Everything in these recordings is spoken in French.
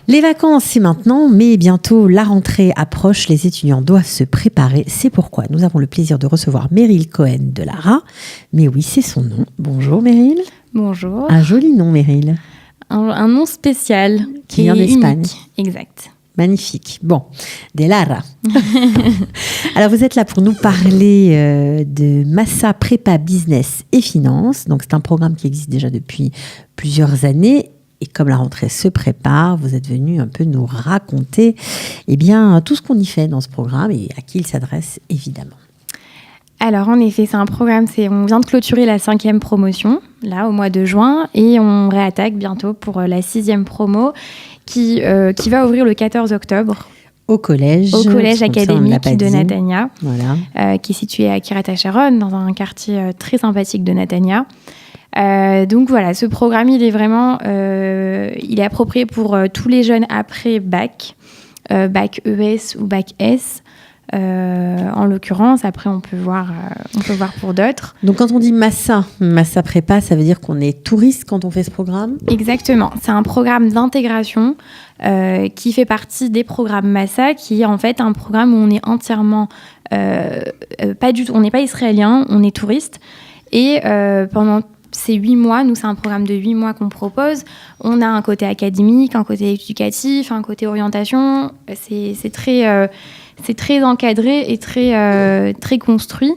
Les vacances, c'est maintenant, mais bientôt la rentrée approche. Les étudiants doivent se préparer. C'est pourquoi nous avons le plaisir de recevoir Meryl Cohen de Lara. Mais oui, c'est son nom. Bonjour Meryl. Bonjour. Un joli nom, Meryl. Un nom spécial. Qui vient d'Espagne. Unique. Exact. Magnifique. Bon, de Lara. Alors, vous êtes là pour nous parler de Massa Prépa Business et Finance. Donc, c'est un programme qui existe déjà depuis plusieurs années. Et comme la rentrée se prépare, vous êtes venu un peu nous raconter tout ce qu'on y fait dans ce programme et à qui il s'adresse, évidemment. Alors, en effet, c'est un programme, on vient de clôturer la 5e promotion, là, au mois de juin, et on réattaque bientôt pour la 6e promo qui va ouvrir le 14 octobre. Au collège académique de Netanya, voilà. qui est situé à Kirat-Sharon, dans un quartier très sympathique de Netanya. Donc voilà, ce programme, il est approprié pour tous les jeunes après bac ES ou bac S. En l'occurrence, après on peut voir pour d'autres. Donc quand on dit Massa Prépa, ça veut dire qu'on est touriste quand on fait ce programme ? Exactement, c'est un programme d'intégration qui fait partie des programmes Massa, qui est en fait un programme où on est entièrement on n'est pas israélien, on est touriste et pendant ces 8 mois, nous c'est un programme de 8 mois qu'on propose. On a un côté académique, un côté éducatif, un côté orientation. C'est très encadré et très construit.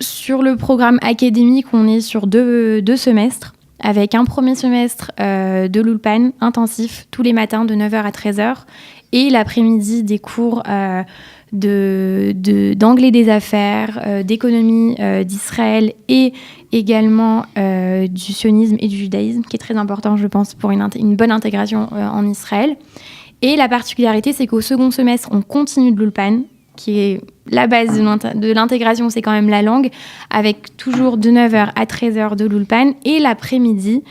Sur le programme académique, on est sur deux semestres, avec un premier semestre de l'Ulpan intensif tous les matins de 9h à 13h et l'après-midi des cours d'anglais des affaires, d'économie d'Israël et également du sionisme et du judaïsme, qui est très important, je pense, pour une bonne intégration en Israël. Et la particularité, c'est qu'au second semestre, on continue de l'Ulpan, qui est la base de l'intégration, c'est quand même la langue, avec toujours de 9h à 13h de l'Ulpan. Et l'après-midi,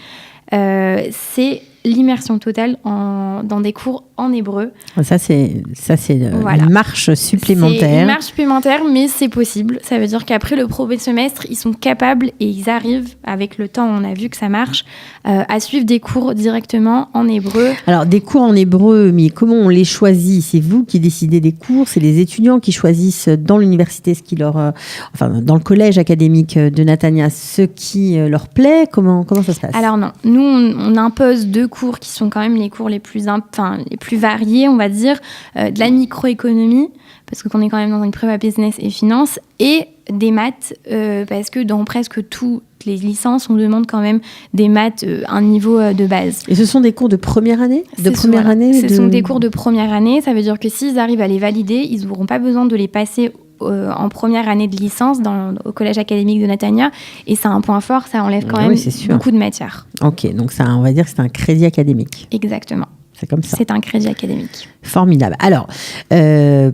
c'est l'immersion totale dans des cours en hébreu. Ça, c'est voilà. Une marche supplémentaire. C'est une marche supplémentaire, mais c'est possible. Ça veut dire qu'après le premier semestre, ils sont capables et ils arrivent, avec le temps, on a vu que ça marche, à suivre des cours directement en hébreu. Alors, des cours en hébreu, mais comment on les choisit ? C'est vous qui décidez des cours ? C'est les étudiants qui choisissent dans l'université dans le collège académique de Netanya, ce qui leur plaît ? Comment ça se passe ? Alors non, nous, on impose 2 cours qui sont quand même les cours les plus variés, on va dire, de la microéconomie, parce qu'on est quand même dans une prépa business et finance, et des maths, parce que dans presque toutes les licences, on demande quand même des maths un niveau de base. Et ce sont des cours de première année ? Ce sont des cours de première année, ça veut dire que s'ils arrivent à les valider, ils n'auront pas besoin de les passer en première année de licence au collège académique de Netanya, et c'est un point fort, ça enlève quand même beaucoup de matières. Ok, donc ça, on va dire que c'est un crédit académique. Exactement. C'est comme ça. C'est un crédit académique. Formidable. Alors,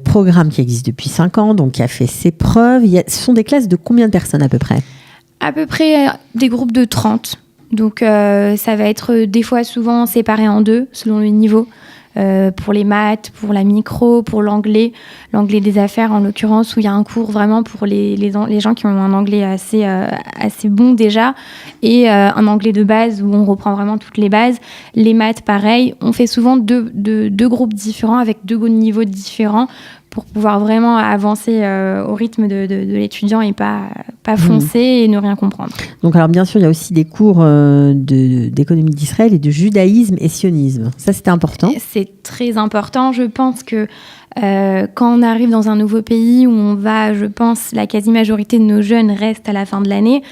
programme qui existe depuis 5 ans, donc qui a fait ses preuves. Ce sont des classes de combien de personnes à peu près ? À peu près des groupes de 30. Donc, ça va être des fois souvent séparé en 2, selon le niveau. Pour les maths, pour la micro, pour l'anglais des affaires en l'occurrence, où il y a un cours vraiment pour les gens qui ont un anglais assez bon déjà, et un anglais de base où on reprend vraiment toutes les bases. Les maths, pareil, on fait souvent deux groupes différents avec 2 niveaux différents pour pouvoir vraiment avancer au rythme de l'étudiant et pas foncer et ne rien comprendre. Donc alors bien sûr, il y a aussi des cours d'économie d'Israël et de judaïsme et sionisme. Ça, c'était important. C'est très important. Je pense que quand on arrive dans un nouveau pays où on va, je pense, la quasi-majorité de nos jeunes restent à la fin de l'année,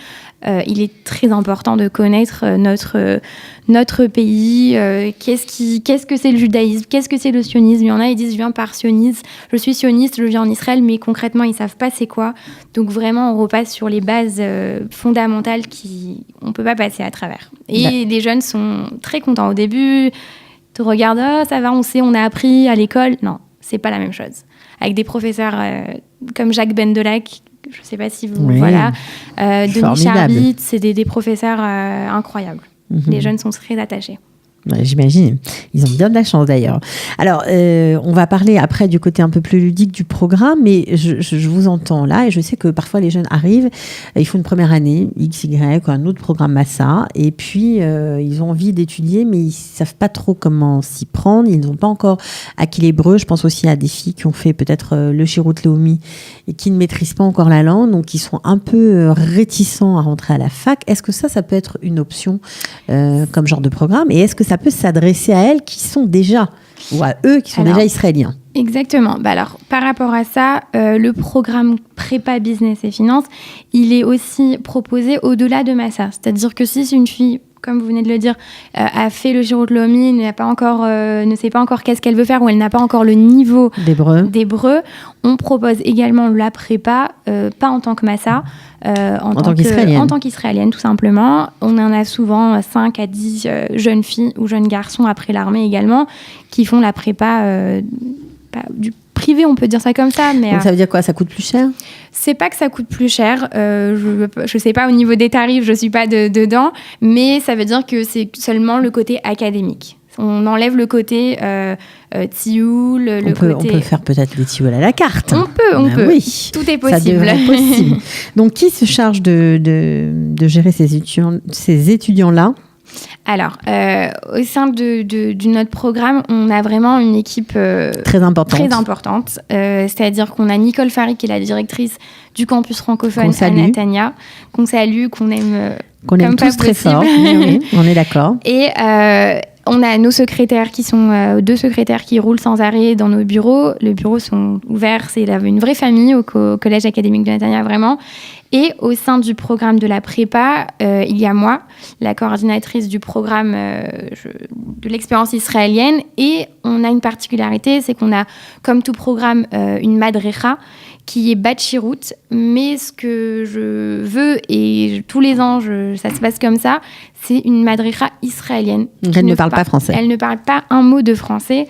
il est très important de connaître notre pays. Qu'est-ce que c'est le judaïsme ? Qu'est-ce que c'est le sionisme ? Il y en a, ils disent « je viens par sionisme »,« je suis sioniste, je viens en Israël », mais concrètement, ils ne savent pas c'est quoi. Donc vraiment, on repasse sur les bases fondamentales qu'on ne peut pas passer à travers. Et les jeunes sont très contents. Au début, te regardent « oh, ça va, on a appris à l'école ». Non, c'est pas la même chose. Avec des professeurs comme Jacques Bendelac, je ne sais pas si vous... Oui. Voilà. Denis Charbit, c'est des professeurs incroyables. Les jeunes sont très attachés. Ouais, j'imagine. Ils ont bien de la chance d'ailleurs. Alors, on va parler après du côté un peu plus ludique du programme, mais je vous entends là et je sais que parfois les jeunes arrivent, ils font une première année, X, Y, un autre programme Massa, et puis ils ont envie d'étudier, mais ils ne savent pas trop comment s'y prendre. Ils n'ont pas encore acquis l'hébreu. Je pense aussi à des filles qui ont fait peut-être le Shirut Leumi et qui ne maîtrisent pas encore la langue, donc qui sont un peu réticents à rentrer à la fac. Est-ce que ça peut être une option comme genre de programme, et est-ce que ça peut s'adresser à elles qui sont déjà, ou à eux qui sont déjà israéliens? Exactement. Alors, par rapport à ça, le programme prépa business et finance, il est aussi proposé au-delà de Massa. C'est-à-dire que si une fille, comme vous venez de le dire, a fait le Shirut Leumi, ne sait pas encore qu'est-ce qu'elle veut faire, ou elle n'a pas encore le niveau d'hébreu, on propose également la prépa, pas en tant que Massa, en tant qu'israélienne, tout simplement. On en a souvent 5 à 10 jeunes filles ou jeunes garçons après l'armée également, qui font la prépa du privé, on peut dire ça comme ça. Mais, donc ça veut dire quoi? Ça coûte plus cher? C'est pas que ça coûte plus cher. Je sais pas au niveau des tarifs, je suis pas dedans, mais ça veut dire que c'est seulement le côté académique. On enlève le côté tioul, on peut faire peut-être des tiouls à la carte. On peut. Oui, tout est possible. Ça devrait être possible. Donc, qui se charge de gérer ces étudiants-là? Alors, au sein de notre programme, on a vraiment une équipe très importante. C'est-à-dire qu'on a Nicole Fary, qui est la directrice du campus francophone à Netanya, qu'on salue, qu'on aime tous très fort. Oui, on est d'accord. Et on a nos secrétaires qui sont 2 secrétaires qui roulent sans arrêt dans nos bureaux. Les bureaux sont ouverts, c'est une vraie famille au collège académique de Netanya, vraiment. Et au sein du programme de la prépa, il y a moi, la coordinatrice du programme de l'expérience israélienne. Et on a une particularité, c'est qu'on a, comme tout programme, une madrecha qui est Bat Shirut. Mais ce que je veux, et tous les ans, ça se passe comme ça, c'est une madrecha israélienne. Elle ne parle pas français. Elle ne parle pas un mot de français.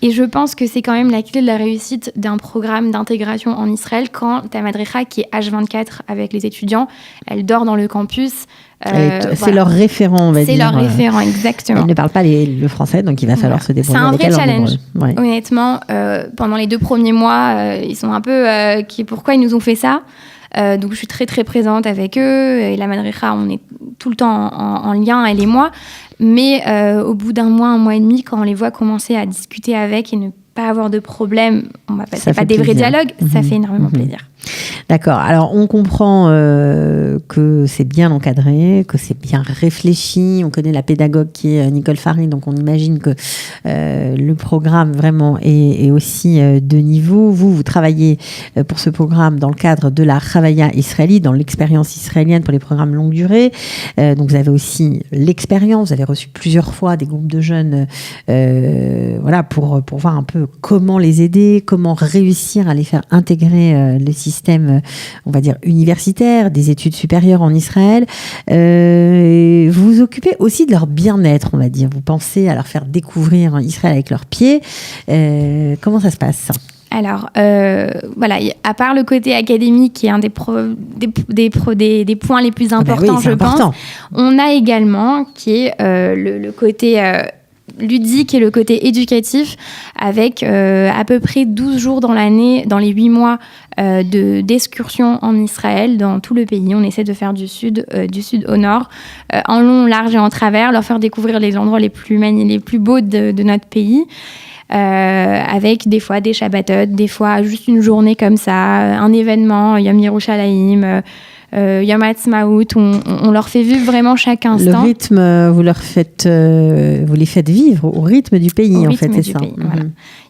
Et je pense que c'est quand même la clé de la réussite d'un programme d'intégration en Israël, quand ta madrecha, qui est H24 avec les étudiants, elle dort dans le campus. C'est leur référent, on va dire. C'est leur référent, exactement. Elle ne parle pas le français, donc il va falloir se débrouiller avec elle. C'est un vrai challenge. Ouais. Honnêtement, pendant les 2 premiers mois, ils sont un peu... pourquoi ils nous ont fait ça? Donc je suis très très présente avec eux, et la madrecha, on est tout le temps en lien, elle et moi, mais au bout d'un mois et demi, quand on les voit commencer à discuter avec et ne pas avoir de problème, c'est pas des vrais dialogues, ça fait énormément plaisir. D'accord. Alors, on comprend que c'est bien encadré, que c'est bien réfléchi. On connaît la pédagogue qui est Nicole Fary, donc on imagine que le programme vraiment est aussi de niveau. Vous travaillez pour ce programme dans le cadre de la Chavaya israélite, dans l'expérience israélienne pour les programmes longue durée. Donc, vous avez aussi l'expérience. Vous avez reçu plusieurs fois des groupes de jeunes pour voir un peu comment les aider, comment réussir à les faire intégrer le système, on va dire, universitaire, des études supérieures en Israël. Vous vous occupez aussi de leur bien-être, on va dire. Vous pensez à leur faire découvrir Israël avec leurs pieds. Comment ça se passe? Alors, à part le côté académique, qui est un des points les plus importants, je pense, on a également, qui est le côté... ludique et le côté éducatif, avec à peu près 12 jours dans l'année, dans les 8 mois d'excursion en Israël, dans tout le pays. On essaie de faire du sud au nord, en long, large et en travers, leur faire découvrir les endroits les plus beaux de notre pays. Avec des fois des Shabbatot, des fois juste une journée comme ça, un événement, Yom Yerushalayim, Yom Ha'atzmaut, on leur fait vivre vraiment chaque instant. Le rythme, vous les faites vivre au rythme du pays, en fait, c'est ça. Voilà.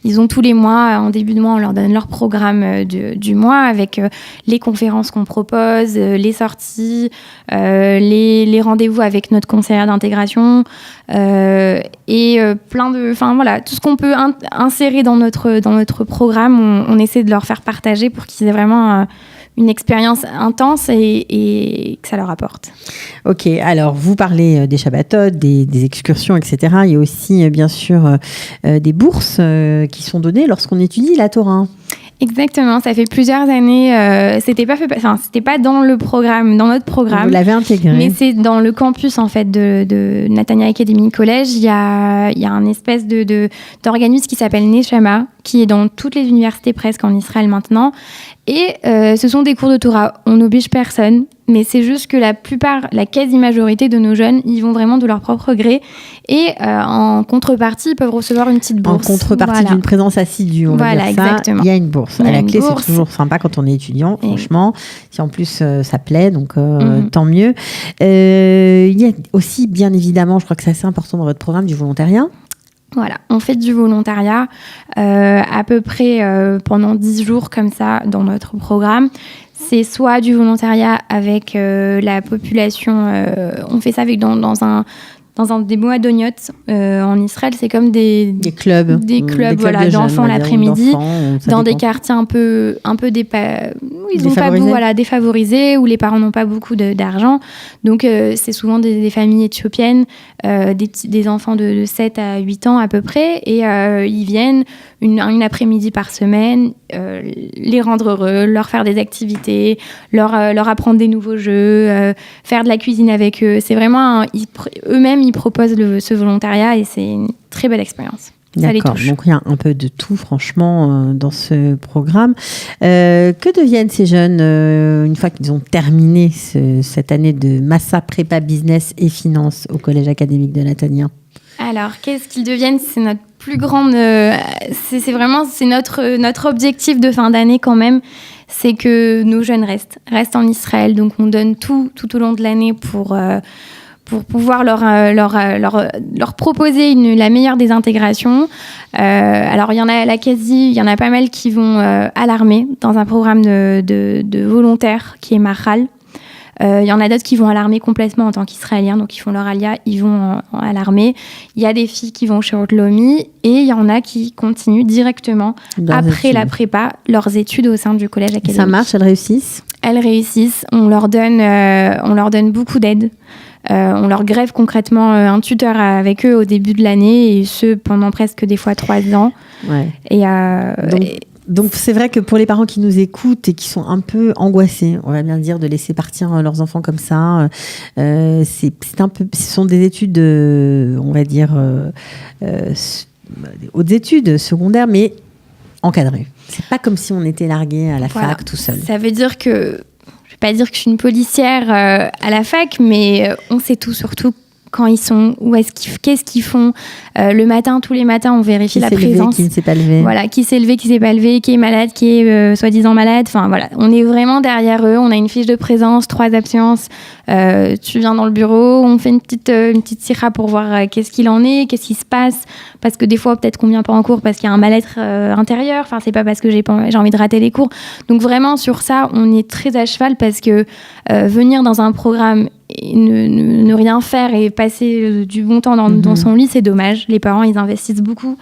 Ils ont tous les mois, en début de mois, on leur donne leur programme du mois, avec les conférences qu'on propose, les sorties, les rendez-vous avec notre conseillère d'intégration, et plein de... Enfin voilà, tout ce qu'on peut insérer dans notre programme, on essaie de leur faire partager pour qu'ils aient vraiment... une expérience intense et que ça leur apporte. Ok, alors vous parlez des Shabbatot, des excursions, etc. Il y a aussi bien sûr des bourses qui sont données lorsqu'on étudie la Torah. Exactement, ça fait plusieurs années. C'était pas dans le programme, dans notre programme. Vous l'avez intégré. Mais c'est dans le campus en fait de Natania Academy College. Il y a un espèce d'organisme qui s'appelle Neshama, qui est dans toutes les universités presque en Israël maintenant. Et ce sont des cours de Torah. On n'oblige personne, mais c'est juste que la quasi-majorité de nos jeunes, ils vont vraiment de leur propre gré. Et en contrepartie, ils peuvent recevoir une petite bourse. En contrepartie d'une présence assidue, on va dire ça, exactement. Il y a une bourse. À la clé, c'est toujours sympa quand on est étudiant, franchement. Si en plus ça plaît, donc tant mieux. Il y a aussi, bien évidemment, je crois que c'est assez important dans votre programme, du volontariat. Voilà, on fait du volontariat à peu près pendant 10 jours comme ça dans notre programme. C'est soit du volontariat avec la population, on fait ça dans des moadoniotes en Israël, c'est comme des clubs voilà, d'enfants l'après-midi, dans des quartiers un peu défavorisés, où les parents n'ont pas beaucoup d'argent. Donc c'est souvent des familles éthiopiennes, des enfants de 7 à 8 ans à peu près, et ils viennent une après-midi par semaine, les rendre heureux, leur faire des activités, leur apprendre des nouveaux jeux, faire de la cuisine avec eux. C'est vraiment eux-mêmes ils proposent ce volontariat et c'est une très belle expérience. D'accord, donc il y a un peu de tout franchement dans ce programme. Que deviennent ces jeunes une fois qu'ils ont terminé cette année de Massa Prépa Business et Finance au Collège académique de Natania? Alors, qu'est-ce qu'ils deviennent? C'est notre plus grande... c'est notre objectif de fin d'année quand même. C'est que nos jeunes restent en Israël. Donc, on donne tout au long de l'année pour pouvoir leur proposer la meilleure des intégrations. Alors, il y en a pas mal qui vont à l'armée dans un programme de volontaires qui est Mahal. Il y en a d'autres qui vont à l'armée complètement en tant qu'Israéliens, donc ils font leur alia, ils vont à l'armée. Il y a des filles qui vont au Shirot Lomi et il y en a qui continuent directement après la prépa leurs études au sein du collège académique. Ça marche, elles réussissent? Elles réussissent. On leur donne beaucoup d'aide. On leur greffe concrètement un tuteur avec eux au début de l'année et ce pendant presque des fois 3 ans. Ouais. Donc c'est vrai que pour les parents qui nous écoutent et qui sont un peu angoissés, on va bien dire, de laisser partir leurs enfants comme ça, ce sont des études, on va dire, hautes études secondaires, mais encadrées. C'est pas comme si on était largué à la fac tout seul. Ça veut dire que, je vais pas dire que je suis une policière à la fac, mais on sait tout, surtout quand ils sont, qu'est-ce qu'ils font le matin, tous les matins, on vérifie la présence. Qui ne s'est pas levé. Voilà, qui s'est levé, qui s'est pas levé, qui est malade, qui est soi-disant malade. Enfin voilà, on est vraiment derrière eux. On a une fiche de présence, 3 absences. Tu viens dans le bureau, on fait une petite sira pour voir qu'est-ce qu'il en est, qu'est-ce qui se passe. Parce que des fois, peut-être qu'on vient pas en cours parce qu'il y a un mal-être intérieur. Enfin, c'est pas parce que j'ai envie de rater les cours. Donc vraiment, sur ça, on est très à cheval parce que venir dans un programme et ne rien faire et passer du bon temps dans son lit, c'est dommage. Les parents, ils investissent beaucoup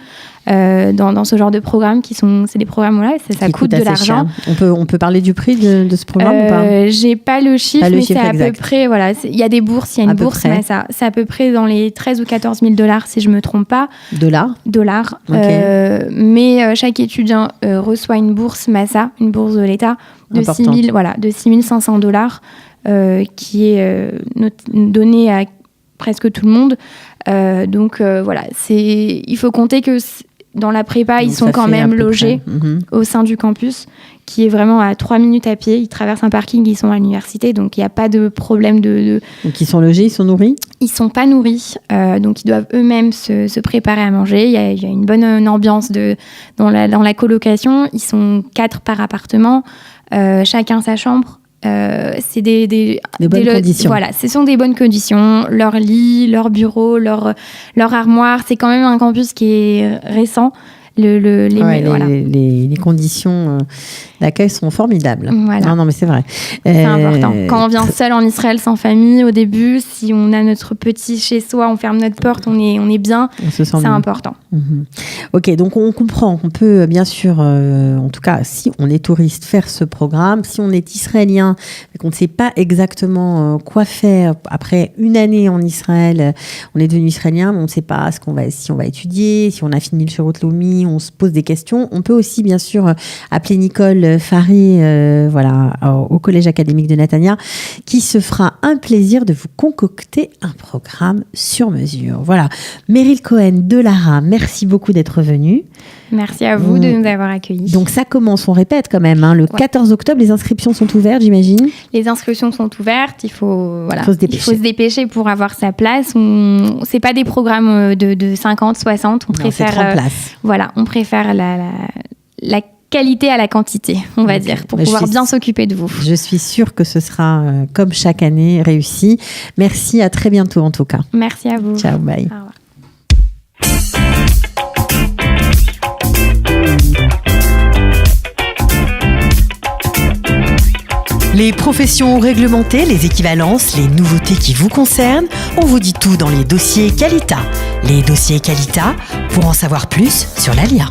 dans ce genre de programmes c'est des programmes, voilà, ça coûte de l'argent. On peut parler du prix de ce programme ou pas? J'ai pas le chiffre, mais c'est à peu près, voilà, il y a des bourses, il y a une bourse, mais c'est à peu près dans les 13 ou 14 000 $, si je me trompe pas. Dollars. Okay. Mais chaque étudiant reçoit une bourse Massa, une bourse de l'État de 6 500 $, qui est donnée à presque tout le monde. Donc voilà, il faut compter que dans la prépa, donc ils sont quand même logés au sein du campus, qui est vraiment à 3 minutes à pied. Ils traversent un parking, ils sont à l'université, donc il n'y a pas de problème Donc ils sont logés, ils sont nourris? Ils ne sont pas nourris, donc ils doivent eux-mêmes se préparer à manger. Il y a une bonne ambiance dans la colocation. Ils sont 4 par appartement, chacun sa chambre. C'est des bonnes conditions. Voilà, ce sont des bonnes conditions. Leur lit, leur bureau, leur armoire. C'est quand même un campus qui est récent. Les conditions d'accueil sont formidables. Voilà. Non, mais c'est vrai. C'est important. Quand on vient seul en Israël sans famille, au début, si on a notre petit chez soi, on ferme notre porte, on est bien. On se sent c'est bien. important. Ok, donc on comprend qu'on peut bien sûr, en tout cas, si on est touriste, faire ce programme. Si on est israélien et qu'on ne sait pas exactement quoi faire après une année en Israël, on est devenu israélien, mais on ne sait pas si on va étudier, si on a fini le Shirot Lomi, on se pose des questions, on peut aussi bien sûr appeler Nicole Faré au Collège académique de Natania, qui se fera un plaisir de vous concocter un programme sur mesure. Voilà. Meryl Cohen de Lara, merci beaucoup d'être venue. Merci à vous de nous avoir accueillis. Donc ça commence, on répète quand même, le 14 octobre, les inscriptions sont ouvertes, j'imagine. Les inscriptions sont ouvertes, il faut se dépêcher pour avoir sa place. C'est pas des programmes de 50, 60, on préfère 30 places. On préfère la qualité à la quantité, on va dire, pour pouvoir bien s'occuper de vous. Je suis sûre que ce sera, comme chaque année, réussi. Merci, à très bientôt en tout cas. Merci à vous. Ciao, bye. Au revoir. Les professions réglementées, les équivalences, les nouveautés qui vous concernent, on vous dit tout dans les dossiers Qualita. Les dossiers Qualita, pour en savoir plus sur l'ALIA.